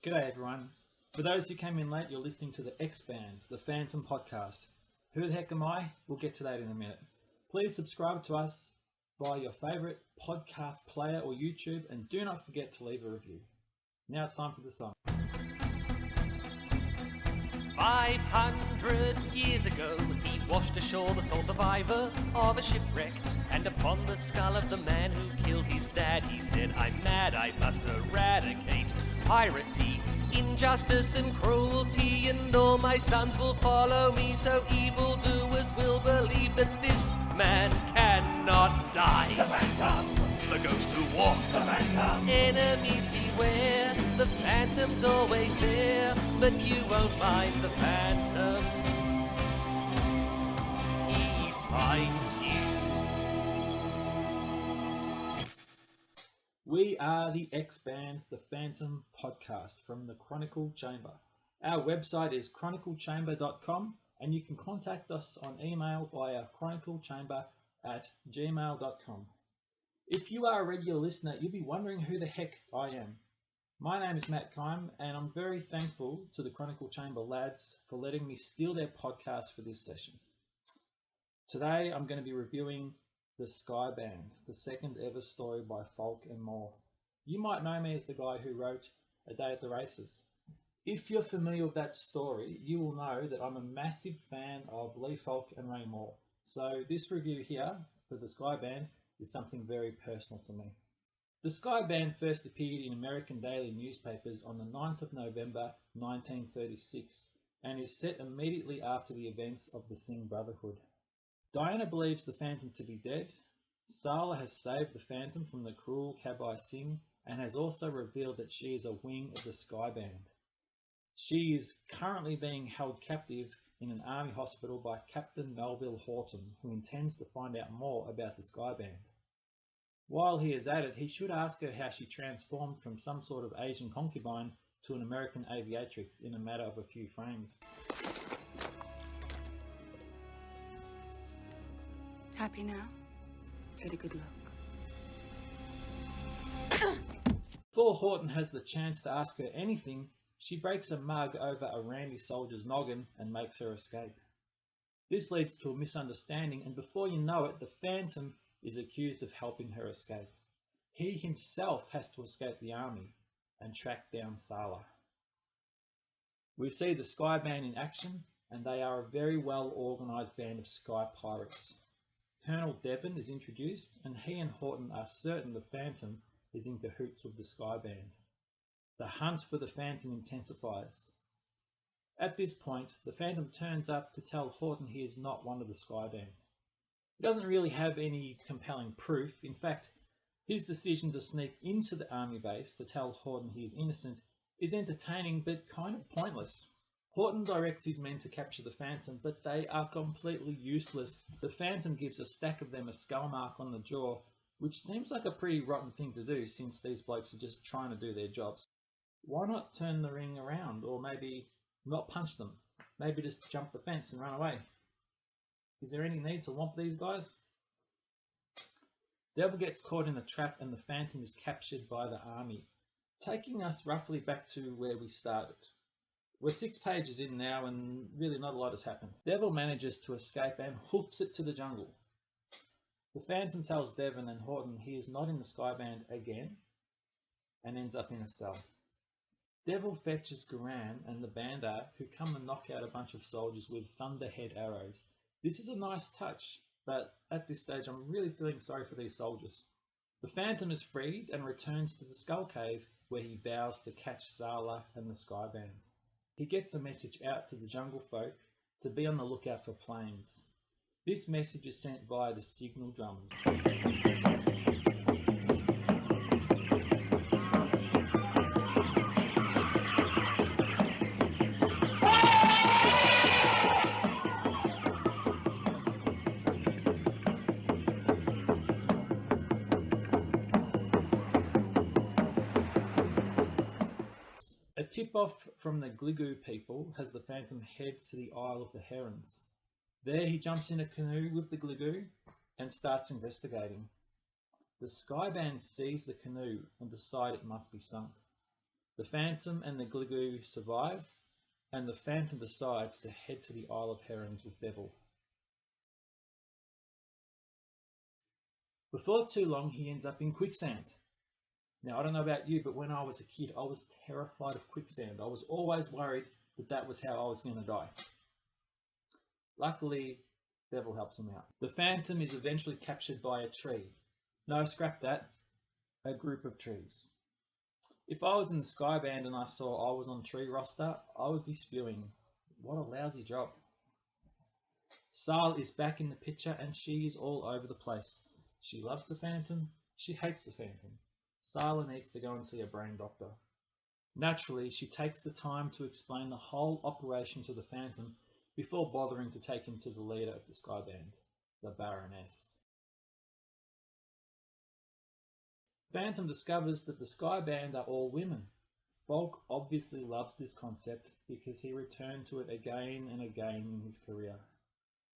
G'day everyone. For those who came in late, you're listening to the X Band, the Phantom podcast. Who the heck am I? We'll get to that in a minute. Please subscribe to us via your favourite podcast player or YouTube, and do not forget to leave a review. Now it's time for the song. 500 years ago, he washed ashore the sole survivor of a shipwreck. And upon the skull of the man who killed his dad, he said, "I'm mad, I must eradicate piracy, injustice and cruelty, and all my sons will follow me, so evildoers will believe that this man cannot die." The Phantom, The ghost who walks, the Phantom, enemies beware, the Phantom's always there, but you won't mind the Phantom. He finds you. We are the X Band, the Phantom podcast from the Chronicle Chamber. Our website is chroniclechamber.com, and you can contact us on email via chroniclechamber@gmail.com. If you are a regular listener, you'll be wondering who the heck I am. My name is Matt Kyme, and I'm very thankful to the Chronicle Chamber lads for letting me steal their podcast for this session. Today I'm going to be reviewing The Sky Band, the second ever story by Falk and more. You might know me as the guy who wrote A Day at the Races. If you're familiar with that story, you will know that I'm a massive fan of Lee Falk and Ray Moore. So this review here for The Sky Band is something very personal to me. The Sky Band first appeared in American daily newspapers on the 9th of November 1936 and is set immediately after the events of the Singh Brotherhood. Diana believes the Phantom to be dead. Sala has saved the Phantom from the cruel Kabai Singh and has also revealed that she is a wing of the Sky Band. She is currently being held captive in an army hospital by Captain Melville Horton, who intends to find out more about the Sky Band. While he is at it, he should ask her how she transformed from some sort of Asian concubine to an American aviatrix in a matter of a few frames. Happy now? Get a good look. Before Horton has the chance to ask her anything, she breaks a mug over a randy soldier's noggin and makes her escape. This leads to a misunderstanding, and before you know it, the Phantom is accused of helping her escape. He himself has to escape the army and track down Sala. We see the Sky Band in action, and they are a very well organised band of sky pirates. Colonel Devon is introduced, and he and Horton are certain the Phantom is in cahoots with the Sky Band. The hunt for the Phantom intensifies. At this point, the Phantom turns up to tell Horton he is not one of the Sky Band. He doesn't really have any compelling proof. In fact, his decision to sneak into the army base to tell Horton he is innocent is entertaining but kind of pointless. Horton directs his men to capture the Phantom, but they are completely useless. The Phantom gives a stack of them a skull mark on the jaw, which seems like a pretty rotten thing to do since these blokes are just trying to do their jobs. Why not turn the ring around, or maybe not punch them? Maybe just jump the fence and run away. Is there any need to whomp these guys? Devil gets caught in a trap and the Phantom is captured by the army, taking us roughly back to where we started. We're 6 pages in now and really not a lot has happened. Devil manages to escape and hoofs it to the jungle. The Phantom tells Devon and Horton he is not in the Sky Band again and ends up in a cell. Devil fetches Garan and the Bandar, who come and knock out a bunch of soldiers with thunderhead arrows. This is a nice touch, but at this stage I'm really feeling sorry for these soldiers. The Phantom is freed and returns to the Skull Cave, where he vows to catch Sala and the Sky Band. He gets a message out to the jungle folk to be on the lookout for planes. This message is sent via the signal drums. A tip-off from the Gligu people has the Phantom head to the Isle of the Herons. There he jumps in a canoe with the Gligu and starts investigating. The Sky Band sees the canoe and decide it must be sunk. The Phantom and the Gligoo survive, and the Phantom decides to head to the Isle of Herons with Devil. Before too long, he ends up in quicksand. Now, I don't know about you, but when I was a kid, I was terrified of quicksand. I was always worried that that was how I was going to die. Luckily, Devil helps him out. The Phantom is eventually captured by a tree. No, scrap that. A group of trees. If I was in the Sky Band and I saw I was on tree roster, I would be spewing. What a lousy job. Sal is back in the picture and she is all over the place. She loves the Phantom. She hates the Phantom. Sala needs to go and see a brain doctor. Naturally, she takes the time to explain the whole operation to the Phantom before bothering to take him to the leader of the Sky Band, the Baroness. Phantom discovers that the Sky Band are all women. Falk obviously loves this concept because he returned to it again and again in his career.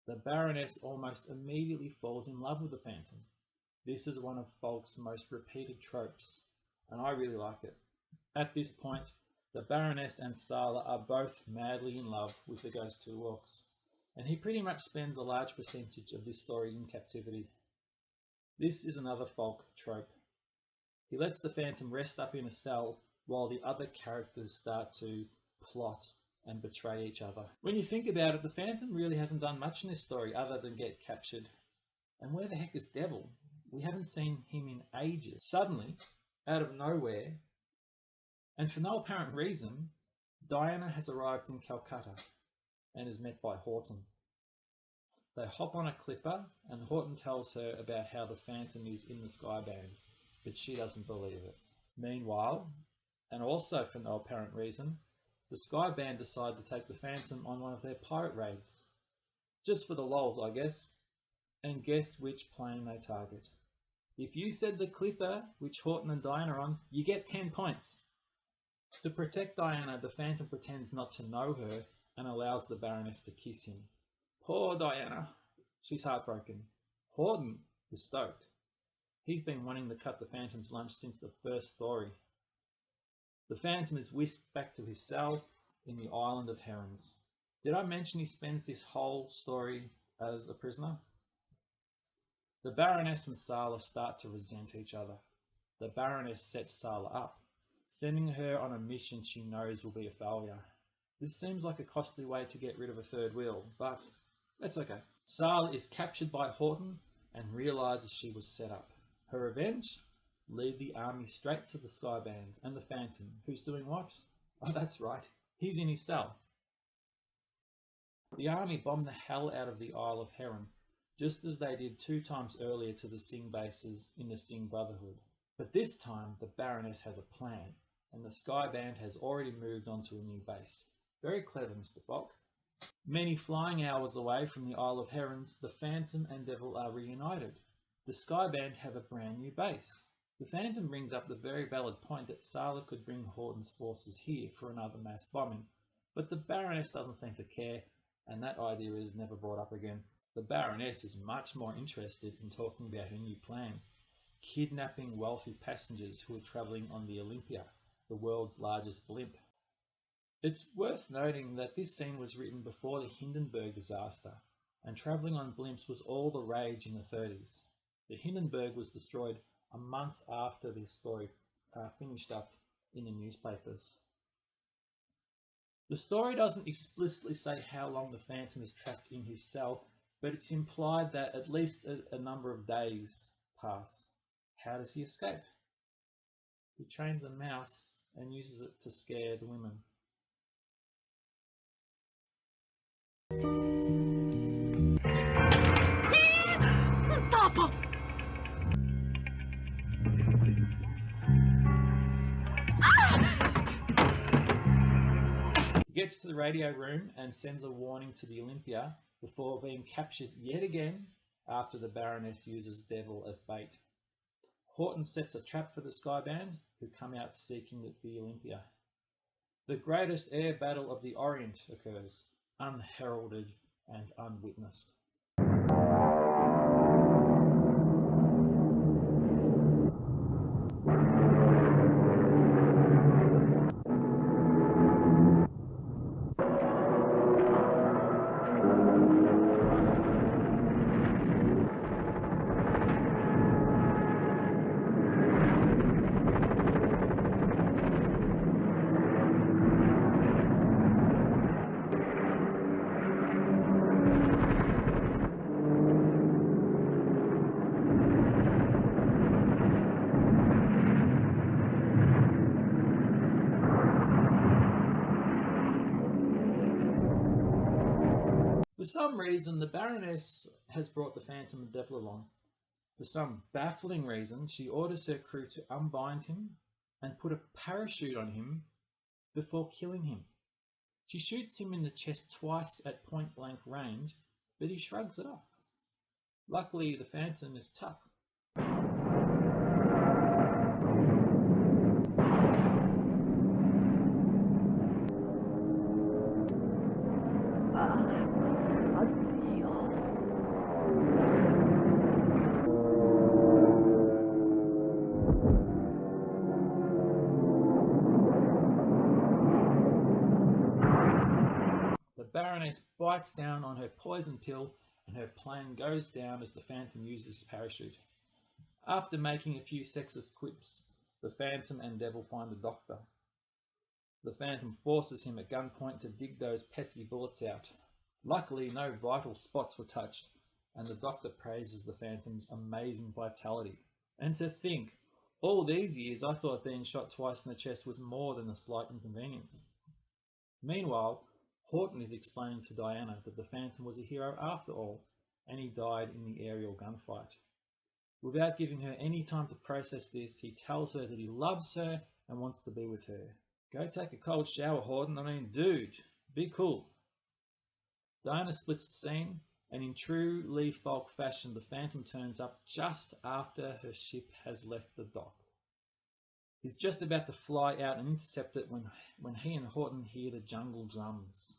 The Baroness almost immediately falls in love with the Phantom. This is one of Falk's most repeated tropes, and I really like it. At this point, the Baroness and Sala are both madly in love with the Ghost Who Walks, and he pretty much spends a large percentage of this story in captivity. This is another Falk trope. He lets the Phantom rest up in a cell while the other characters start to plot and betray each other. When you think about it, the Phantom really hasn't done much in this story other than get captured. And where the heck is Devil? We haven't seen him in ages. Suddenly, out of nowhere, and for no apparent reason, Diana has arrived in Calcutta and is met by Horton. They hop on a clipper and Horton tells her about how the Phantom is in the Sky Band, but she doesn't believe it. Meanwhile, and also for no apparent reason, the Sky Band decide to take the Phantom on one of their pirate raids. Just for the lols, I guess. And guess which plane they target. If you said the clipper, which Horton and Diana are on, you get 10 points. To protect Diana, the Phantom pretends not to know her and allows the Baroness to kiss him. Poor Diana. She's heartbroken. Horton is stoked. He's been wanting to cut the Phantom's lunch since the first story. The Phantom is whisked back to his cell in the island of Herons. Did I mention he spends this whole story as a prisoner? The Baroness and Sala start to resent each other. The Baroness sets Sala up, sending her on a mission she knows will be a failure. This seems like a costly way to get rid of a third wheel, but that's okay. Sala is captured by Horton and realises she was set up. Her revenge? Lead the army straight to the Sky Band and the Phantom, who's doing what? Oh, that's right, he's in his cell. The army bomb the hell out of the Isle of Heron, just as they did 2 times earlier to the Singh bases in the Singh Brotherhood. But this time, the Baroness has a plan, and the Sky Band has already moved on to a new base. Very clever, Mr. Falk. Many flying hours away from the Isle of Herons, the Phantom and Devil are reunited. The Sky Band have a brand new base. The Phantom brings up the very valid point that Sala could bring Horton's forces here for another mass bombing, but the Baroness doesn't seem to care, and that idea is never brought up again. The Baroness is much more interested in talking about her new plan, kidnapping wealthy passengers who are travelling on the Olympia, the world's largest blimp. It's worth noting that this scene was written before the Hindenburg disaster, and travelling on blimps was all the rage in the 30s. The Hindenburg was destroyed a month after this story finished up in the newspapers. The story doesn't explicitly say how long the Phantom is trapped in his cell, but it's implied that at least a number of days pass. How does he escape? He trains a mouse and uses it to scare the women. He gets to the radio room and sends a warning to the Olympia before being captured yet again after the Baroness uses Devil as bait. Horton sets a trap for the Sky Band, who come out seeking the Olympia. The greatest air battle of the Orient occurs, unheralded and unwitnessed. For some reason, the Baroness has brought the Phantom and Devil along. For some baffling reason, she orders her crew to unbind him and put a parachute on him before killing him. She shoots him in the chest twice at point-blank range, but he shrugs it off. Luckily, the Phantom is tough. The Baroness bites down on her poison pill and her plane goes down as the Phantom uses his parachute. After making a few sexist quips, the Phantom and Devil find the Doctor. The Phantom forces him at gunpoint to dig those pesky bullets out. Luckily, no vital spots were touched, and the Doctor praises the Phantom's amazing vitality. And to think, all these years I thought being shot twice in the chest was more than a slight inconvenience. Meanwhile, Horton is explaining to Diana that the Phantom was a hero after all, and he died in the aerial gunfight. Without giving her any time to process this, he tells her that he loves her and wants to be with her. Go take a cold shower, Horton. I mean, dude, be cool. Diana splits the scene, and in true Lee Falk fashion, the Phantom turns up just after her ship has left the dock. He's just about to fly out and intercept it when he and Horton hear the jungle drums.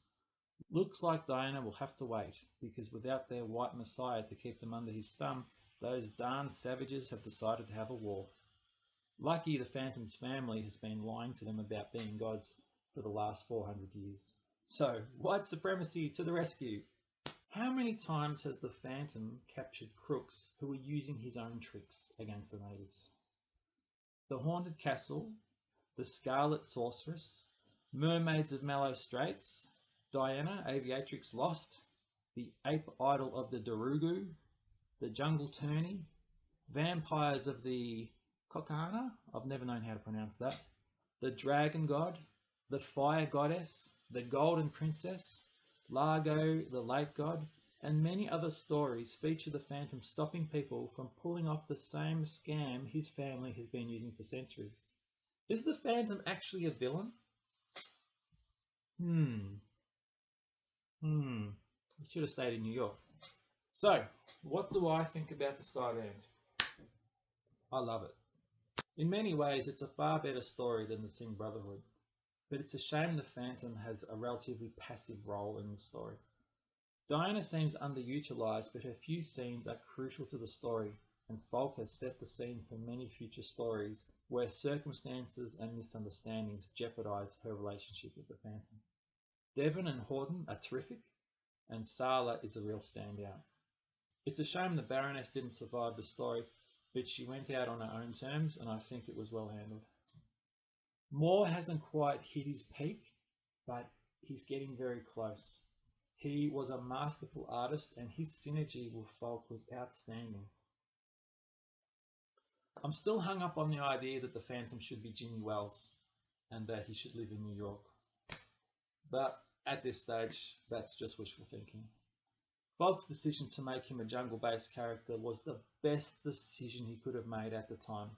Looks like Diana will have to wait, because without their white messiah to keep them under his thumb, those darn savages have decided to have a war. Lucky the Phantom's family has been lying to them about being gods for the last 400 years. So, white supremacy to the rescue! How many times has the Phantom captured crooks who were using his own tricks against the natives? The Haunted Castle, the Scarlet Sorceress, Mermaids of Mallow Straits, Diana, Aviatrix Lost, the Ape Idol of the Darugu, the Jungle Tourney, Vampires of the Kokana, I've never known how to pronounce that, the Dragon God, the Fire Goddess, the Golden Princess, Largo, the Lake God, and many other stories feature the Phantom stopping people from pulling off the same scam his family has been using for centuries. Is the Phantom actually a villain? He should have stayed in New York. So, what do I think about the Skyband? I love it. In many ways, it's a far better story than the Singh Brotherhood, but it's a shame the Phantom has a relatively passive role in the story. Diana seems underutilized, but her few scenes are crucial to the story, and Falk has set the scene for many future stories where circumstances and misunderstandings jeopardize her relationship with the Phantom. Devon and Horton are terrific, and Sala is a real standout. It's a shame the Baroness didn't survive the story, but she went out on her own terms, and I think it was well handled. Moore hasn't quite hit his peak, but he's getting very close. He was a masterful artist, and his synergy with Falk was outstanding. I'm still hung up on the idea that the Phantom should be Jimmy Wells, and that he should live in New York. But at this stage, that's just wishful thinking. Falk's decision to make him a jungle-based character was the best decision he could have made at the time.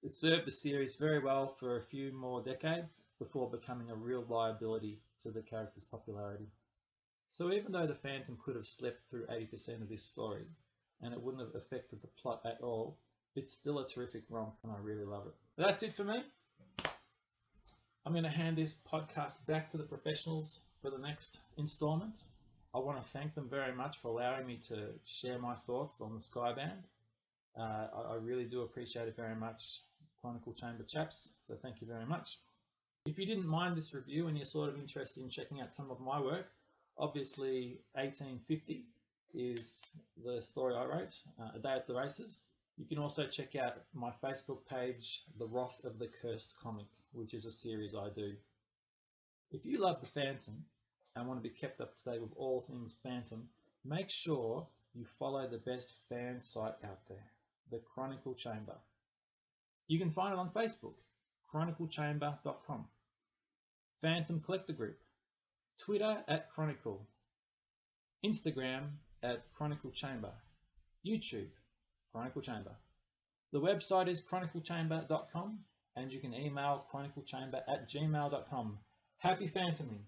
It served the series very well for a few more decades before becoming a real liability to the character's popularity. So even though the Phantom could have slept through 80% of this story, and it wouldn't have affected the plot at all, it's still a terrific romp, and I really love it. That's it for me. I'm going to hand this podcast back to the professionals for the next installment. I want to thank them very much for allowing me to share my thoughts on the Skyband. I really do appreciate it very much, Chronicle Chamber chaps, so thank you very much. If you didn't mind this review and you're sort of interested in checking out some of my work, obviously 1850 is the story I wrote, A Day at the Races. You can also check out my Facebook page, The Wrath of the Cursed Comic, which is a series I do. If you love the Phantom and want to be kept up to date with all things Phantom, make sure you follow the best fan site out there, the Chronicle Chamber. You can find it on Facebook, chroniclechamber.com. Phantom Collector Group, Twitter @Chronicle, Instagram at Chronicle Chamber, YouTube, Chronicle Chamber. The website is chroniclechamber.com, and you can email chroniclechamber@gmail.com. Happy phantoming!